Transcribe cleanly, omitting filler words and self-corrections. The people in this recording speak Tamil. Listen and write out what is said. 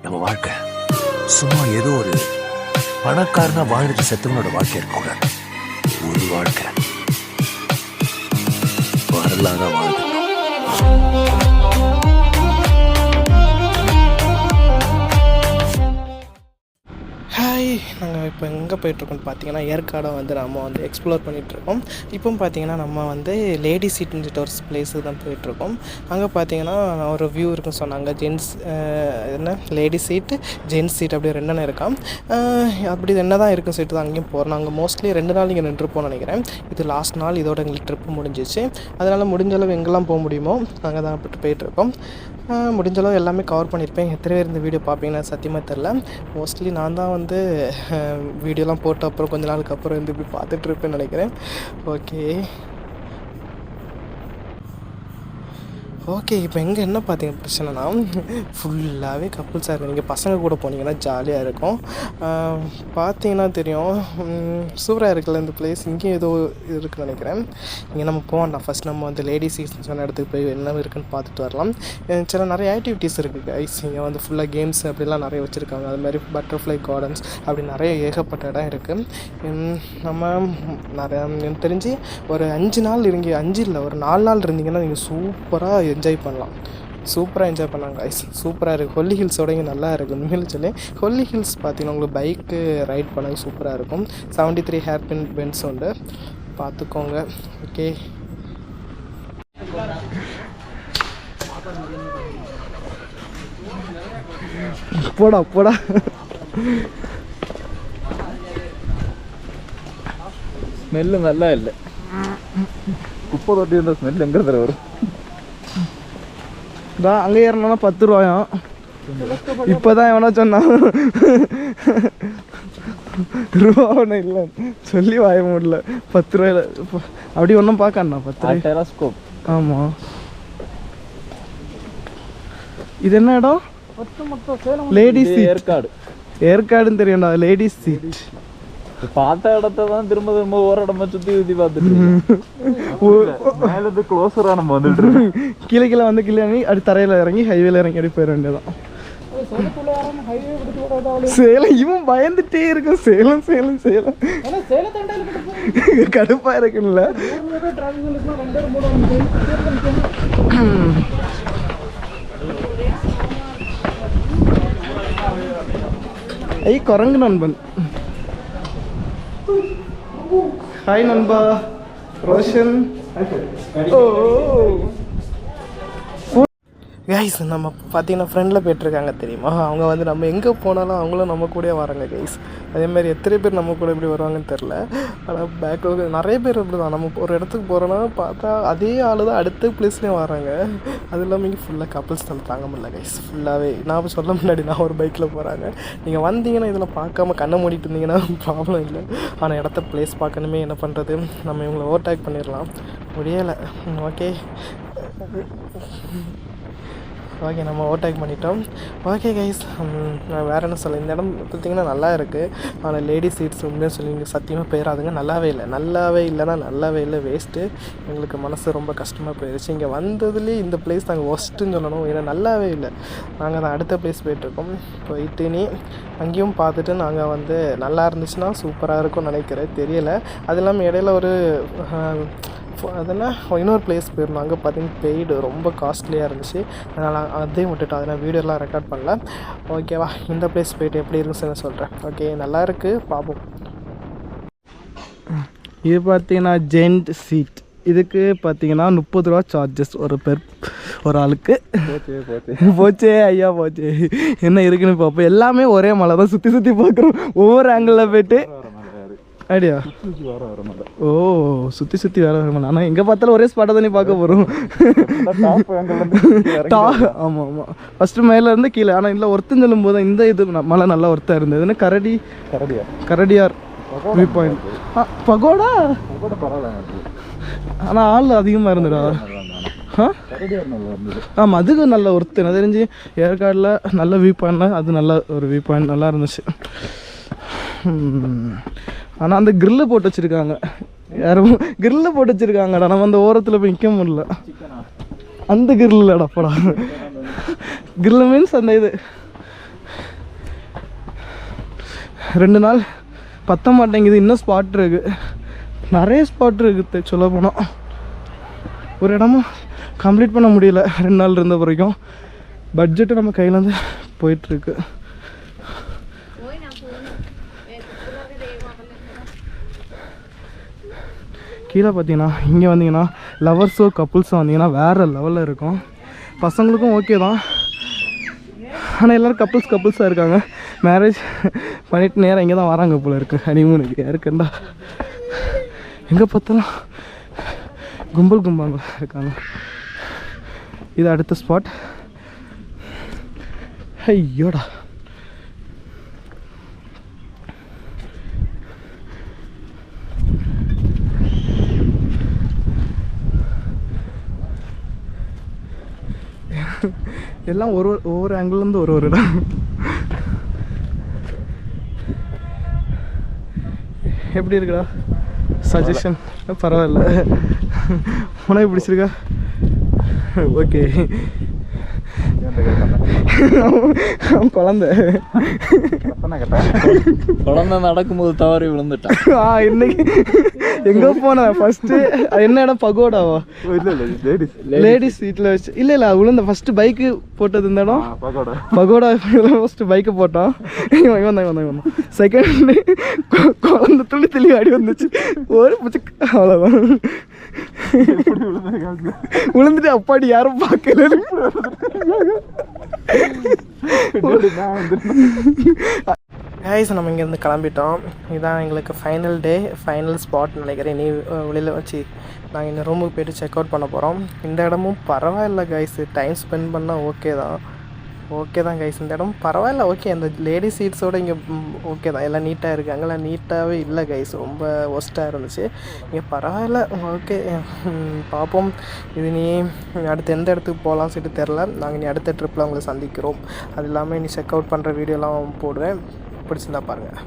நம்ம வாழ்க்கை சும்மா ஏதோ ஒரு பணக்காரனா வாழ்ந்துட்டு செத்தவனோட வாழ்க்கை இருக்கக்கூடாது. ஒரு வாழ்க்கை வரலாறா வாழ்ந்து. ஹாய், நாங்கள் இப்போ எங்கே போயிட்டுருக்கோம்னு பார்த்தீங்கன்னா ஏற்காடை வந்து நம்ம வந்து எக்ஸ்ப்ளோர் பண்ணிகிட்ருக்கோம். இப்போ பார்த்தீங்கன்னா நம்ம வந்து லேடி சீட்னு சொல்லிட்டு ஒரு பிளேஸுக்கு தான் போயிட்டுருக்கோம். அங்கே பார்த்தீங்கன்னா ஒரு வியூ இருக்குன்னு சொன்னாங்க. ஜென்ஸ் என்ன லேடி சீட்டு ஜென்ஸ் சீட் அப்படி ரெண்டுன்னு இருக்கான். அப்படி என்ன தான் இருக்குன்னு சொல்லிட்டு தான் அங்கேயும் போகிறோம். நாங்கள் மோஸ்ட்லி 2 நாள் இங்கே நின்றுப்போம்னு நினைக்கிறேன். இது லாஸ்ட் நாள், இதோட எங்களுக்கு ட்ரிப்பு முடிஞ்சிச்சு. அதனால் முடிஞ்சளவு எங்கெல்லாம் போக முடியுமோ அங்கே தான் போயிட்டுருக்கோம். முடிஞ்சளவு எல்லாமே கவர் பண்ணியிருப்பேன். எத்தனை பேர் இந்த வீடியோ பார்ப்பீங்கன்னா சத்தியமாக தெரில. மோஸ்ட்லி நான் தான் வந்து வீடியோலாம் போட்ட அப்புறம் கொஞ்ச நாளுக்கு அப்புறம் வந்து இப்படி பார்த்துட்ருப்பேன்னு நினைக்கிறேன். ஓகே, இப்போ எங்கே என்ன பார்த்தீங்க பிரச்சனைனா ஃபுல்லாகவே கப்புள்ஸாக இருக்குது. நீங்கள் பசங்க கூட போனீங்கன்னா ஜாலியாக இருக்கும். பார்த்தீங்கன்னா தெரியும், சூப்பராக இருக்குல்ல இந்த பிளேஸ். இங்கேயும் ஏதோ இருக்குன்னு நினைக்கிறேன். இங்கே நம்ம போகலாம். ஃபஸ்ட் நம்ம வந்து லேடிஸ் சொன்ன இடத்துக்கு போய் என்ன இருக்குன்னு பார்த்துட்டு வரலாம். சில நிறைய ஆக்டிவிட்டீஸ் இருக்குது கைஸ். இங்கே வந்து ஃபுல்லாக கேம்ஸ் அப்படிலாம் நிறைய வச்சுருக்காங்க. அது மாதிரி பட்டர்ஃப்ளை கார்டன்ஸ் அப்படி நிறைய ஏகப்பட்ட இடம் இருக்குது. நம்ம நிறையா எனக்கு தெரிஞ்சு ஒரு 5 நாள் இருங்க, 5 இல்லை ஒரு 4 நாள் இருந்தீங்கன்னா நீங்கள் சூப்பராக என்ஜாய் பண்ணலாம். சூப்பராக என்ஜாய் பண்ணாங்க கைஸ். சூப்பராக இருக்குது. கொல்லி ஹில்ஸோட இங்கே நல்லா இருக்குது உண்மையில சொல்லி. கொல்லி ஹில்ஸ் பார்த்தீங்கன்னா உங்களுக்கு பைக்கு ரைட் பண்ண சூப்பராக இருக்கும். 73 ஹேர்பின் பென்ஸ் உண்டு, பார்த்துக்கோங்க. ஓகே, போடா போடா. ஸ்மெல்லு நல்லா இல்லை. குப்பை தொட்டி இருந்த ஸ்மெல் எங்கே தர வரும்? அங்கே ஏறணும்னா 10 ரூபாயும். இப்போ தான் எவனா சொன்னான் ரூபா ஒன்றும் இல்லை சொல்லி வாய முடியல. 10 ரூபாயில் அப்படி ஒன்றும் பார்க்கண்ணா 10 டெலஸ்கோப். ஆமாம். இது என்ன இடம்? Ladies seat. ஏற்காடுன்னு தெரியும்டா, லேடிஸ் சீட். பார்த்த இடத்த தான் திரும்ப திரும்ப ஒரு இடமா சுற்றி பார்த்துட்டு மேலேருந்து க்ளோஸராக நம்ம வந்துட்டு கீழே வந்து கீழே இறங்கி அப்படி தரையில் இறங்கி ஹைவேல இறங்கி அப்படி போயிட வேண்டியதான். சேலம் இவன் பயந்துட்டே இருக்கும். சேலம் சேலம் சேலம் கடுப்பா இருக்குல்ல. குரங்கு நண்பன். ஹாய் நண்பா ரோஷன். ஓ கைஸ், நம்ம பார்த்தீங்கன்னா ஃப்ரெண்டில் போய்ட்டுருக்காங்க தெரியுமா. அவங்க வந்து நம்ம எங்கே போனாலும் அவங்களும் நம்ம கூட வராங்க கைஸ். அதேமாதிரி எத்தனை பேர் நம்ம கூட எப்படி வருவாங்கன்னு தெரில. ஆனால் பேக்கில் நிறைய பேர் இப்படி தான். நம்ம ஒரு இடத்துக்கு போகிறோன்னா பார்த்தா அதே ஆள் தான் அடுத்த பிளேஸ்லேயும் வராங்க. அது இல்லாமல் இங்கே ஃபுல்லாக கப்புள்ஸ் தான், தாங்க முடியல கைஸ். ஃபுல்லாகவே நான் சொல்ல முன்னாடி நான் ஒரு பைக்கில் போகிறாங்க. நீங்கள் வந்தீங்கன்னா இதில் பார்க்காம கண்ணை மூடிட்டு இருந்தீங்கன்னா ப்ராப்ளம் இல்லை. ஆனால் இடத்த பிளேஸ் பார்க்கணுமே, என்ன பண்ணுறது, நம்ம இவங்களை ஓவர்டேக் பண்ணிடலாம் முடியலை. ஓகே ஓகே, நம்ம ஓவர்டேக் பண்ணிட்டோம். ஓகே கைஸ், நான் வேறு என்ன சொல்ல, இந்த இடம் பார்த்திங்கன்னா நல்லா இருக்குது. ஆனால் லேடிஸ் சீட்ஸ் உண்மையாக சொல்லி இங்கே சத்தியமாக போயிடாதுங்க. நல்லாவே இல்லைன்னா நல்லாவே இல்லை, வேஸ்ட்டு. எங்களுக்கு மனசு ரொம்ப கஷ்டமாக போயிடுச்சு. இங்கே வந்ததுலேயே இந்த பிளேஸ் நாங்கள் ஒஸ்ட்டுன்னு சொல்லணும். ஏன்னா நல்லாவே இல்லை. நாங்கள் தான் அடுத்த பிளேஸ் போயிட்டுருக்கோம். போயிட்டு நீ அங்கேயும் பார்த்துட்டு நாங்கள் வந்து நல்லா இருந்துச்சுன்னா சூப்பராக இருக்கும்னு நினைக்கிறேன், தெரியலை. அது இல்லாமல் இடையில ஒரு அதெல்லாம் இன்னொரு பிளேஸ் போயிருந்தோம். அங்கே பார்த்தீங்கன்னா பெய்டு ரொம்ப காஸ்ட்லியாக இருந்துச்சு. அதனால் அதையும் விட்டுட்டோம். அதனால் வீடியோலாம் ரெக்கார்ட் பண்ணல. ஓகேவா, இந்த பிளேஸ் போய்ட்டு எப்படி இருக்குன்னு சொல்கிறேன். ஓகே, நல்லா இருக்குது, பார்ப்போம். இது பார்த்தீங்கன்னா ஜென்ட் சீட். இதுக்கு பார்த்தீங்கன்னா 30 ரூபா சார்ஜஸ் ஒரு ஆளுக்கு. போச்சே ஐயா போச்சே. என்ன இருக்குன்னு பார்ப்போம். எல்லாமே ஒரே மலை தான், சுற்றி பார்க்குறோம். ஒவ்வொரு ஆங்கிளில் போய்ட்டு ஐடியா. ஓ, சுற்றி வேற வர ஆனால் எங்கே பார்த்தாலும் ஒரே ஸ்பாட்டை தானே பார்க்க போகிறோம். ஆமாம் ஆமாம், ஃபஸ்ட்டு மேலேருந்து கீழே. ஆனால் இல்லை ஒருத்தன் சொல்லும் போது இந்த இது மலை நல்லா ஒருத்தாக இருந்ததுன்னு கரடியார் வியூ பாயிண்ட். பகோடா ஆனால் ஆள் அதிகமாக இருந்துடா. ஆமாம், அதுக்கு நல்ல ஒருத்தர் எனக்கு தெரிஞ்சு ஏற்காடில் நல்ல வியூ பாயிண்ட்னா அது நல்ல ஒரு வியூ பாயிண்ட், நல்லா இருந்துச்சு. ஆனால் அந்த கிரில்லு போட்டு வச்சுருக்காங்க, யாரும் கிரில்லு போட்டு வச்சுருக்காங்கடா. நம்ம அந்த ஓரத்தில் போய் நிற்க முடியல. அந்த கிரில் இல்லைடா போடா. கிரில் மீன்ஸ் அந்த இது 2 நாள் பத்த மாட்டேங்குது. இன்னும் ஸ்பாட் இருக்குது, நிறைய ஸ்பாட் இருக்குது. சொல்ல போனால் ஒரு இடமும் கம்ப்ளீட் பண்ண முடியல 2 நாள் இருந்த வரைக்கும். பட்ஜெட்டு நம்ம கையிலேருந்து போயிட்டுருக்கு. கீழே பார்த்தீங்கன்னா இங்கே வந்தீங்கன்னா லவர்ஸோ கப்புள்ஸோ வந்தீங்கன்னா வேறு லெவலில் இருக்கும். பசங்களுக்கும் ஓகே தான், ஆனால் எல்லோரும் கப்புள்ஸாக இருக்காங்க. மேரேஜ் பண்ணிவிட்டு நேராக இங்கே தான் வராங்க போல் இருக்குது ஹனிமூனுக்கு. யாருக்குண்டா எங்கே பார்த்தாலும் கும்பல் இருக்காங்க. இது அடுத்த ஸ்பாட். ஐயோடா, எல்லாம் ஒவ்வொரு ஆங்கிள்லேருந்து ஒரு இடம். எப்படி இருக்குடா சஜஷன்? பரவாயில்ல, உனக்கு பிடிச்சிருக்கா? ஓகே. குழந்தை நடக்கும்போது தவறி விழுந்துட்டான். இன்னைக்கு எங்கே போனேன் ஃபஸ்ட்டு? என்ன இடம்? பகோடாவா? லேடிஸ் சீட்டில் வச்சு இல்லை விழுந்த ஃபஸ்ட்டு பைக்கு போட்டது இந்த இடம் பகோடா. ஃபஸ்ட்டு பைக்கு போட்டோம். வந்தாங்க. செகண்ட் குழந்தை துளி ஆடி வந்துச்சு. ஒரு அவ்வளோதான். விழுந்துட்டு அப்பாடி யாரும் பார்க்கல. கைஸ், நம்ம இங்கேருந்து கிளம்பிட்டோம். இதுதான் எங்களுக்கு ஃபைனல் டே, ஃபைனல் ஸ்பாட் நினைக்கிறேன். நீ வெளியில் வச்சு நாங்கள் இந்த ரூமுக்கு போய்ட்டு செக் அவுட் பண்ண போகிறோம். இந்த இடமும் பரவாயில்ல கைஸ், டைம் ஸ்பெண்ட் பண்ணால் ஓகே தான் கைஸ். இந்த இடம் பரவாயில்ல, ஓகே. அந்த லேடி சீட்ஸோடு இங்கே ஓகே தான், எல்லாம் நீட்டாக இருக்குது. அங்கெல்லாம் நீட்டாகவே இல்லை கைஸ், ரொம்ப ஒஸ்ட்டாக இருந்துச்சு. இங்கே பரவாயில்ல, ஓகே. பார்ப்போம், இது நீ அடுத்து எந்த இடத்துக்கு போகலாம்னு சொல்லிட்டு தெரில. நாங்கள் நீ அடுத்த ட்ரிப்பில் உங்களை சந்திக்கிறோம். அது இல்லாமல் நீ செக் அவுட் பண்ணுற வீடியோலாம் போடுவேன், பிடிச்சிருந்தா பாருங்கள்.